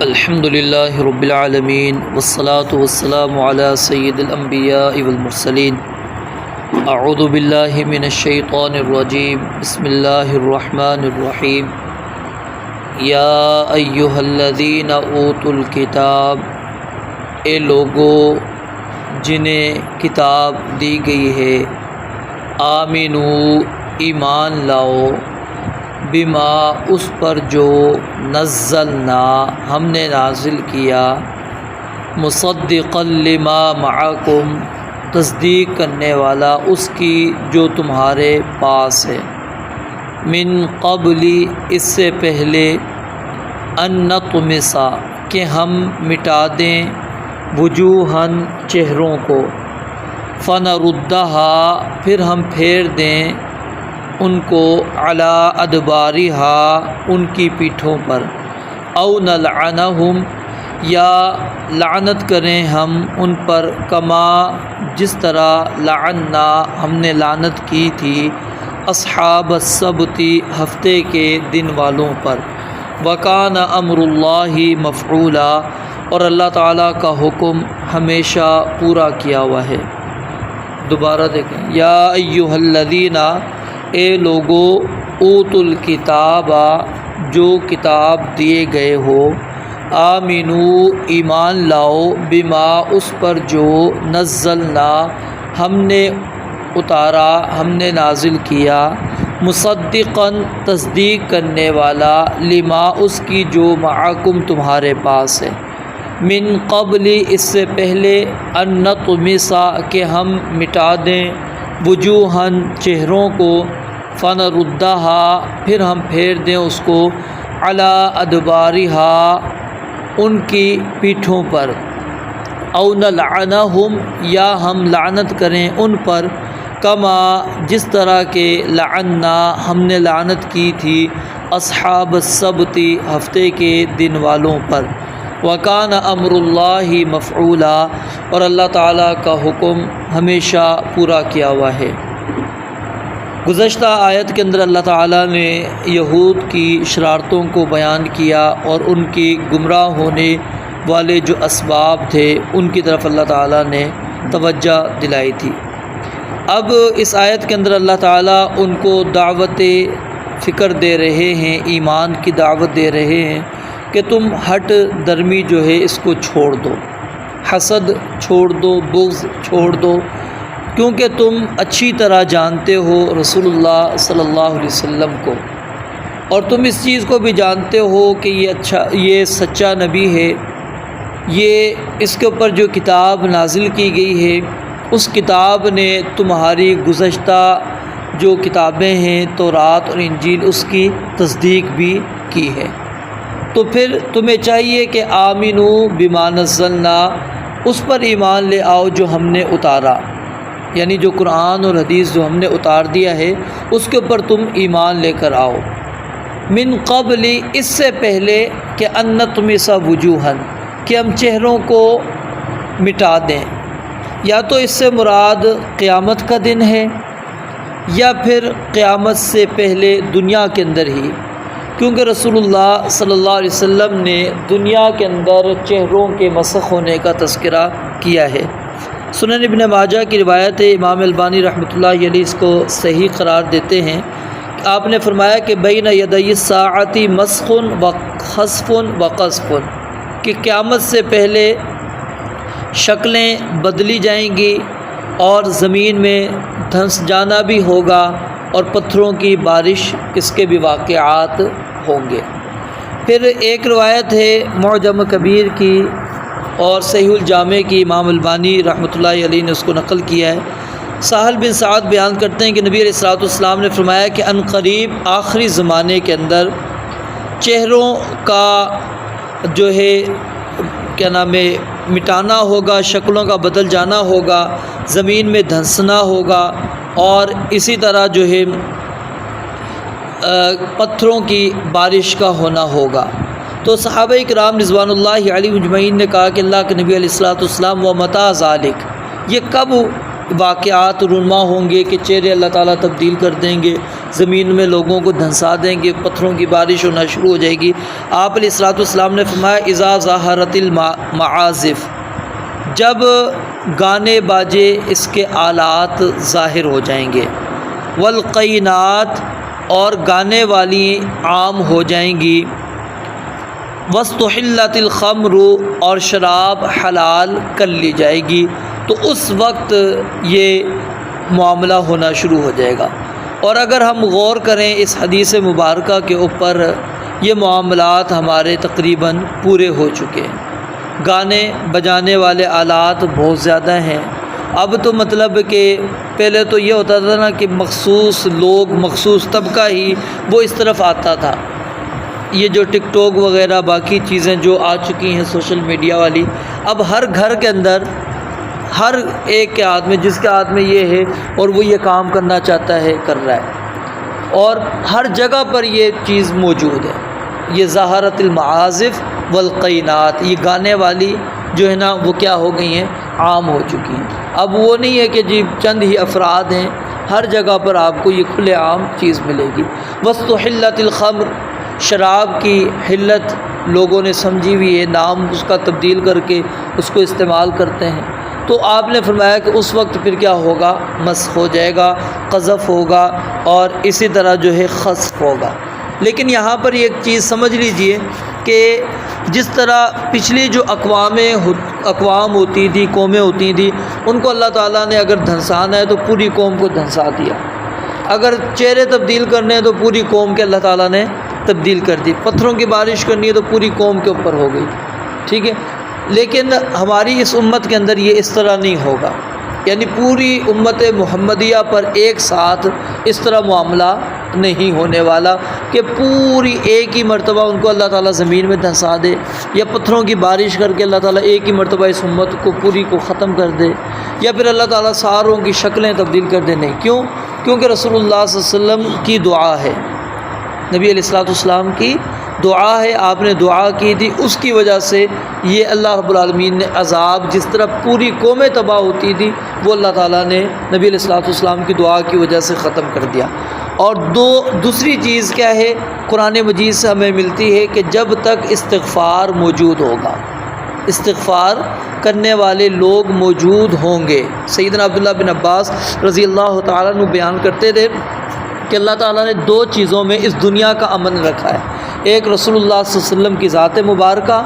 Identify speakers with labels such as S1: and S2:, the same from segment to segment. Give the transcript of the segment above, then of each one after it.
S1: الحمد للہ رب العالمین والصلاة والسلام علی سید الانبیاء والمرسلین اعوذ باللہ من الشیطان الرجیم بسم اللہ الرحمن الرحیم یا ایہا الذین اوتوا الکتاب، اے لوگو جنہیں کتاب دی گئی ہے، آمنو ایمان لاؤ، بما اس پر جو نزلنا ہم نے نازل کیا، مصدقا لما معکم تصدیق کرنے والا اس کی جو تمہارے پاس ہے، من قبل اس سے پہلے، ان نطمسا کہ ہم مٹا دیں، وجوہن چہروں کو، فنردھا پھر ہم پھیر دیں ان کو، علی ادبارہا ان کی پیٹھوں پر، او نلعنہم یا لعنت کریں ہم ان پر، کما جس طرح لعنا ہم نے لعنت کی تھی اصحاب السبت ہفتے کے دن والوں پر، وکان امر اللہ مفعولا اور اللہ تعالیٰ کا حکم ہمیشہ پورا کیا ہوا ہے۔ دوبارہ دیکھیں، یا ایہا الذین، اے لوگو، اوتوا الکتاب جو کتاب دیے گئے ہو، آمنو ایمان لاؤ، بما اس پر جو نزلنا ہم نے اتارا، ہم نے نازل کیا، مصدقا تصدیق کرنے والا، لما اس کی جو معکم تمہارے پاس ہے، من قبل اس سے پہلے، ان نطمسا کہ ہم مٹا دیں، وجوہن چہروں کو، فنردھا پھر ہم پھیر دیں اس کو، علی ادبارہا ان کی پیٹھوں پر، او نلعنہم یا ہم لعنت کریں ان پر، کما جس طرح کہ لعنا ہم نے لعنت کی تھی اصحاب السبت ہفتے کے دن والوں پر، وکان امر اللہ مفعولا اور اللہ تعالیٰ کا حکم ہمیشہ پورا کیا ہوا ہے۔ گزشتہ آیت کے اندر اللہ تعالیٰ نے یہود کی شرارتوں کو بیان کیا اور ان کی گمراہ ہونے والے جو اسباب تھے ان کی طرف اللہ تعالیٰ نے توجہ دلائی تھی۔ اب اس آیت کے اندر اللہ تعالیٰ ان کو دعوت فکر دے رہے ہیں، ایمان کی دعوت دے رہے ہیں کہ تم ہٹ درمی جو ہے اس کو چھوڑ دو، حسد چھوڑ دو، بغض چھوڑ دو، کیونکہ تم اچھی طرح جانتے ہو رسول اللہ صلی اللہ علیہ وسلم کو، اور تم اس چیز کو بھی جانتے ہو کہ یہ سچا نبی ہے، یہ اس کے اوپر جو کتاب نازل کی گئی ہے اس کتاب نے تمہاری گزشتہ جو کتابیں ہیں تورات اور انجیل اس کی تصدیق بھی کی ہے، تو پھر تمہیں چاہیے کہ آمنو بما نزلنا اس پر ایمان لے آؤ جو ہم نے اتارا، یعنی جو قرآن اور حدیث جو ہم نے اتار دیا ہے اس کے اوپر تم ایمان لے کر آؤ، من قبل اس سے پہلے کہ ان نطمس وجوہن کہ ہم چہروں کو مٹا دیں، یا تو اس سے مراد قیامت کا دن ہے یا پھر قیامت سے پہلے دنیا کے اندر ہی، کیونکہ رسول اللہ صلی اللہ علیہ وسلم نے دنیا کے اندر چہروں کے مسخ ہونے کا تذکرہ کیا ہے۔ سنن ابن ماجہ کی روایت ہے، امام البانی رحمۃ اللہ علیہ اس کو صحیح قرار دیتے ہیں کہ آپ نے فرمایا کہ بین یدی الساعۃ مسخ و خسف و قذف، کہ قیامت سے پہلے شکلیں بدلی جائیں گی اور زمین میں دھنس جانا بھی ہوگا اور پتھروں کی بارش اس کے بھی واقعات ہوں گے۔ پھر ایک روایت ہے معجم کبیر کی اور صحیح الجامع کی، امام البانی رحمۃ اللہ علیہ نے اس کو نقل کیا ہے۔ سہل بن سعد بیان کرتے ہیں کہ نبی علیہ الصلوۃ والسلام نے فرمایا کہ ان قریب آخری زمانے کے اندر چہروں کا جو ہے کیا نام ہے مٹانا ہوگا، شکلوں کا بدل جانا ہوگا، زمین میں دھنسنا ہوگا، اور اسی طرح جو ہے پتھروں کی بارش کا ہونا ہوگا۔ تو صحابہ کرام رضوان اللہ علیہ اجمعین نے کہا کہ اللہ کے نبی علیہ الصلوۃ والسلام و متى ذالک، یہ کب واقعات رونما ہوں گے کہ چہرے اللہ تعالیٰ تبدیل کر دیں گے، زمین میں لوگوں کو دھنسا دیں گے، پتھروں کی بارش ہونا شروع ہو جائے گی۔ آپ علیہ الصلوۃ والسلام نے فرمایا اذا ظہرت المعازف، جب گانے باجے اس کے آلات ظاہر ہو جائیں گے، والقینات، اور گانے والی عام ہو جائیں گی، واستحلت الخمر، اور شراب حلال کر لی جائے گی، تو اس وقت یہ معاملہ ہونا شروع ہو جائے گا۔ اور اگر ہم غور کریں اس حدیث مبارکہ کے اوپر، یہ معاملات ہمارے تقریباً پورے ہو چکے ہیں۔ گانے بجانے والے آلات بہت زیادہ ہیں۔ اب تو مطلب کہ پہلے تو یہ ہوتا تھا نا کہ مخصوص لوگ، مخصوص طبقہ ہی وہ اس طرف آتا تھا۔ یہ جو ٹک ٹاک وغیرہ باقی چیزیں جو آ چکی ہیں سوشل میڈیا والی، اب ہر گھر کے اندر ہر ایک کے ہاتھ میں، جس کے ہاتھ میں یہ ہے اور وہ یہ کام کرنا چاہتا ہے کر رہا ہے، اور ہر جگہ پر یہ چیز موجود ہے۔ یہ ظہرت المعازف والقینات، یہ گانے والی جو ہے نا وہ کیا ہو گئی ہیں، عام ہو چکی ہیں۔ اب وہ نہیں ہے کہ جی چند ہی افراد ہیں، ہر جگہ پر آپ کو یہ کھلے عام چیز ملے گی۔ واستحلت الخمر، شراب کی حلت لوگوں نے سمجھی ہوئی ہے، نام اس کا تبدیل کر کے اس کو استعمال کرتے ہیں۔ تو آپ نے فرمایا کہ اس وقت پھر کیا ہوگا، مسخ ہو جائے گا، قذف ہوگا، اور اسی طرح جو ہے خسف ہوگا۔ لیکن یہاں پر ایک چیز سمجھ لیجئے کہ جس طرح پچھلی جو اقوام ہوتی تھی، قومیں ہوتی تھیں، ان کو اللہ تعالیٰ نے اگر دھنسانا ہے تو پوری قوم کو دھنسا دیا، اگر چہرے تبدیل کرنے ہیں تو پوری قوم کے اللہ تعالیٰ نے تبدیل کر دی، پتھروں کی بارش کرنی ہے تو پوری قوم کے اوپر ہو گئی، ٹھیک ہے۔ لیکن ہماری اس امت کے اندر یہ اس طرح نہیں ہوگا، یعنی پوری امت محمدیہ پر ایک ساتھ اس طرح معاملہ نہیں ہونے والا کہ پوری ایک ہی مرتبہ ان کو اللہ تعالیٰ زمین میں دھنسا دے، یا پتھروں کی بارش کر کے اللہ تعالیٰ ایک ہی مرتبہ اس امت کو پوری کو ختم کر دے، یا پھر اللہ تعالیٰ ساروں کی شکلیں تبدیل کر دے۔ نہیں، کیوں؟ کیونکہ رسول اللہ صلی اللہ علیہ وسلم کی دعا ہے، نبی علیہ الصلوۃ والسلام کی دعا ہے، آپ نے دعا کی تھی، اس کی وجہ سے یہ اللہ رب العالمین نے عذاب جس طرح پوری قومیں تباہ ہوتی تھی، وہ اللہ تعالیٰ نے نبی علیہ الصلوۃ والسلام کی دعا کی وجہ سے ختم کر دیا۔ اور دوسری چیز کیا ہے، قرآن مجید سے ہمیں ملتی ہے کہ جب تک استغفار موجود ہوگا، استغفار کرنے والے لوگ موجود ہوں گے۔ سیدنا عبداللہ بن عباس رضی اللہ تعالیٰ عنہ بیان کرتے تھے کہ اللہ تعالیٰ نے دو چیزوں میں اس دنیا کا امن رکھا ہے، ایک رسول اللہ صلی اللہ علیہ وسلم کی ذات مبارکہ،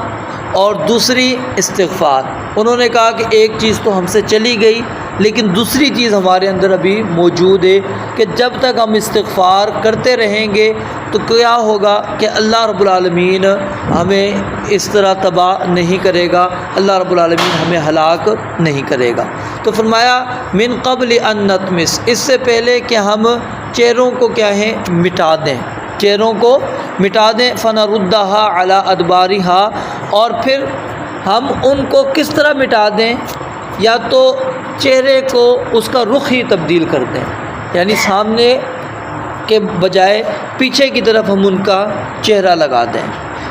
S1: اور دوسری استغفار۔ انہوں نے کہا کہ ایک چیز تو ہم سے چلی گئی، لیکن دوسری چیز ہمارے اندر ابھی موجود ہے کہ جب تک ہم استغفار کرتے رہیں گے تو کیا ہوگا کہ اللہ رب العالمین ہمیں اس طرح تباہ نہیں کرے گا، اللہ رب العالمین ہمیں ہلاک نہیں کرے گا۔ تو فرمایا من قبل ان نطمس، اس سے پہلے کہ ہم چہروں کو کیا ہے، مٹا دیں، چہروں کو مٹا دیں، فنردھا علی ادبارہا، اور پھر ہم ان کو کس طرح مٹا دیں، یا تو چہرے کو اس کا رخ ہی تبدیل کر دیں، یعنی سامنے کے بجائے پیچھے کی طرف ہم ان کا چہرہ لگا دیں،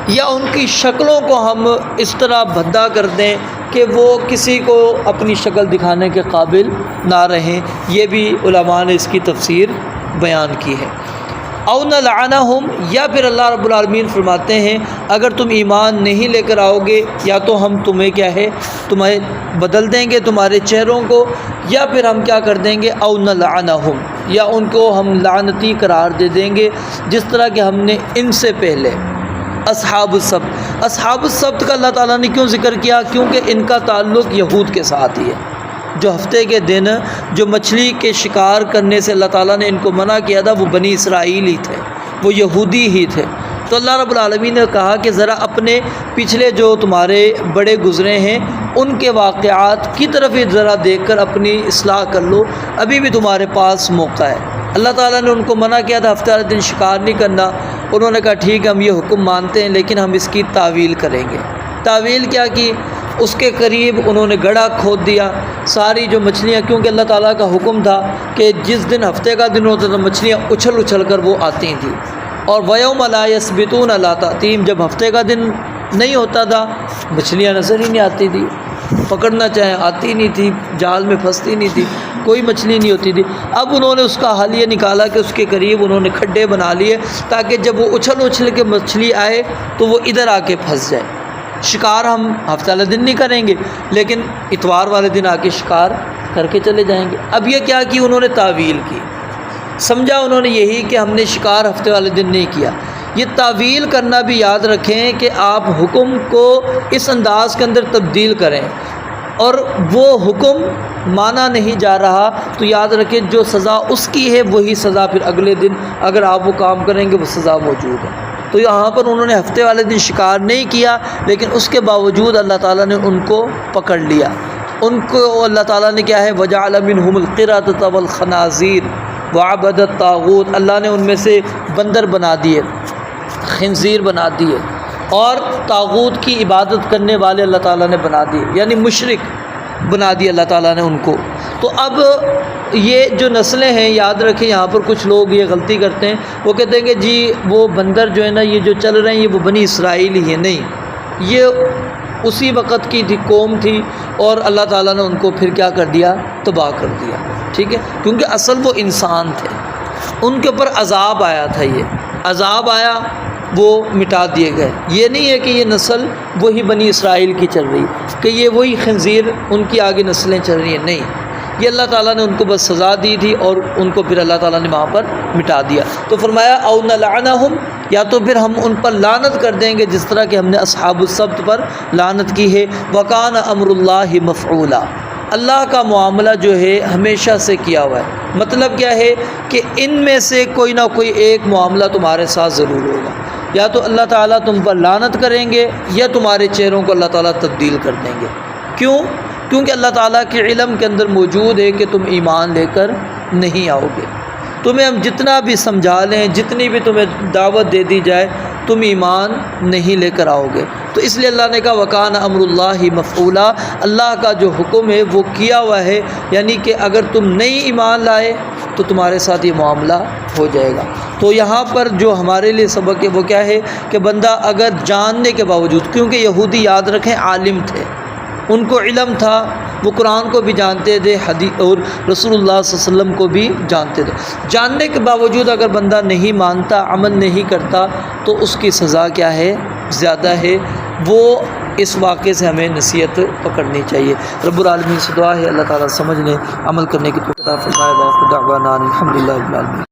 S1: یا ان کی شکلوں کو ہم اس طرح بھدا کر دیں کہ وہ کسی کو اپنی شکل دکھانے کے قابل نہ رہیں۔ یہ بھی علماء نے اس کی تفسیر بیان کی ہے۔ او نلعنہم، یا پھر اللہ رب العالمین فرماتے ہیں اگر تم ایمان نہیں لے کر آؤ گے، یا تو ہم تمہیں کیا ہے، تمہیں بدل دیں گے تمہارے چہروں کو، یا پھر ہم کیا کر دیں گے، او نلعنہم، یا ان کو ہم لعنتی قرار دے دیں گے، جس طرح کہ ہم نے ان سے پہلے اصحاب السبت کا اللہ تعالیٰ نے کیوں ذکر کیا؟ کیونکہ ان کا تعلق یہود کے ساتھ ہی ہے۔ جو ہفتے کے دن جو مچھلی کے شکار کرنے سے اللہ تعالیٰ نے ان کو منع کیا تھا، وہ بنی اسرائیل ہی تھے، وہ یہودی ہی تھے۔ تو اللہ رب العالمین نے کہا کہ ذرا اپنے پچھلے جو تمہارے بڑے گزرے ہیں ان کے واقعات کی طرف ہی ذرا دیکھ کر اپنی اصلاح کر لو، ابھی بھی تمہارے پاس موقع ہے۔ اللہ تعالیٰ نے ان کو منع کیا تھا ہفتے والے دن شکار نہیں کرنا، انہوں نے کہا ٹھیک ہے ہم یہ حکم مانتے ہیں، لیکن ہم اس کی تعویل کریں گے۔ تعویل کیا کی؟ اس کے قریب انہوں نے گڑھا کھود دیا، ساری جو مچھلیاں، کیونکہ اللہ تعالیٰ کا حکم تھا کہ جس دن ہفتے کا دن ہوتا تھا مچھلیاں اچھل اچھل کر وہ آتی تھیں، اور وَيَوْمَ لَا يَسْبِتُونَ لَا تَأْتِيهِمْ، جب ہفتے کا دن نہیں ہوتا تھا مچھلیاں نظر ہی نہیں آتی تھی۔ پکڑنا چاہیں آتی نہیں تھی، جال میں پھنستی نہیں تھی، کوئی مچھلی نہیں ہوتی تھی۔ اب انہوں نے اس کا حل یہ نکالا کہ اس کے قریب انہوں نے کھڈے بنا لیے تاکہ جب وہ اچھل کے مچھلی آئے تو وہ ادھر آ کے پھنس جائے۔ شکار ہم ہفتہ والے دن نہیں کریں گے، لیکن اتوار والے دن آ کے شکار کر کے چلے جائیں گے۔ اب یہ کیا کی انہوں نے تعویل کی، سمجھا انہوں نے یہی کہ ہم نے شکار ہفتے والے دن نہیں کیا۔ یہ تعویل کرنا بھی یاد رکھیں کہ آپ حکم کو اس انداز کے اندر تبدیل کریں اور وہ حکم مانا نہیں جا رہا تو یاد رکھیں جو سزا اس کی ہے وہی سزا پھر اگلے دن اگر آپ وہ کام کریں گے وہ سزا موجود ہے۔ تو یہاں پر انہوں نے ہفتے والے دن شکار نہیں کیا، لیکن اس کے باوجود اللہ تعالیٰ نے ان کو پکڑ لیا۔ ان کو اللہ تعالیٰ نے کیا ہے وَجَعَلَ مِنْهُمُ الْقِرَدَةَ وَالْخَنَازِيرَ وَعَبَدَ الطَّاغُوتَ، اللہ نے ان میں سے بندر بنا دیے، خنزیر بنا دیے، اور طاغوت کی عبادت کرنے والے اللہ تعالیٰ نے بنا دیے، یعنی مشرک بنا دی اللہ تعالیٰ نے ان کو۔ تو اب یہ جو نسلیں ہیں یاد رکھیں، یہاں پر کچھ لوگ یہ غلطی کرتے ہیں، وہ کہتے ہیں کہ جی وہ بندر جو ہے نا یہ جو چل رہے ہیں یہ وہ بنی اسرائیل ہی ہے۔ نہیں، یہ اسی وقت کی تھی قوم تھی اور اللہ تعالیٰ نے ان کو پھر کیا کر دیا، تباہ کر دیا، ٹھیک ہے، کیونکہ اصل وہ انسان تھے، ان کے اوپر عذاب آیا تھا، یہ عذاب آیا وہ مٹا دیے گئے۔ یہ نہیں ہے کہ یہ نسل وہی بنی اسرائیل کی چل رہی کہ یہ وہی خنزیر ان کی آگے نسلیں چل رہی ہیں، نہیں، یہ اللہ تعالیٰ نے ان کو بس سزا دی تھی اور ان کو پھر اللہ تعالیٰ نے وہاں پر مٹا دیا۔ تو فرمایا او نلعنہم، یا تو پھر ہم ان پر لعنت کر دیں گے جس طرح کہ ہم نے اصحاب السبت پر لعنت کی ہے۔ وکان امر اللہ مفعولا، اللہ کا معاملہ جو ہے ہمیشہ سے کیا ہوا ہے۔ مطلب کیا ہے کہ ان میں سے کوئی نہ کوئی ایک معاملہ تمہارے ساتھ ضرور ہوگا، یا تو اللہ تعالیٰ تم پر لعنت کریں گے یا تمہارے چہروں کو اللہ تعالیٰ تبدیل کر دیں گے۔ کیوں؟ کیونکہ اللہ تعالیٰ کے علم کے اندر موجود ہے کہ تم ایمان لے کر نہیں آؤ گے۔ تمہیں ہم جتنا بھی سمجھا لیں، جتنی بھی تمہیں دعوت دے دی جائے، تم ایمان نہیں لے کر آؤ گے۔ تو اس لیے اللہ نے کہا وکان امر اللہ مفعولا، اللہ کا جو حکم ہے وہ کیا ہوا ہے، یعنی کہ اگر تم نہیں ایمان لائے تو تمہارے ساتھ یہ معاملہ ہو جائے گا۔ تو یہاں پر جو ہمارے لیے سبق ہے وہ کیا ہے کہ بندہ اگر جاننے کے باوجود، کیونکہ یہودی یاد رکھیں عالم تھے، ان کو علم تھا، وہ قرآن کو بھی جانتے تھے، حدیث اور رسول اللہ صلی اللہ علیہ وسلم کو بھی جانتے تھے، جاننے کے باوجود اگر بندہ نہیں مانتا، عمل نہیں کرتا تو اس کی سزا کیا ہے، زیادہ ہے۔ وہ اس واقعے سے ہمیں نصیحت پکڑنی چاہیے۔ رب العالمین سے دعا ہے اللہ تعالیٰ سمجھنے عمل کرنے کی توفیق عطا فرمائے۔ باخر دعوانا الحمدللہ رب العالمین۔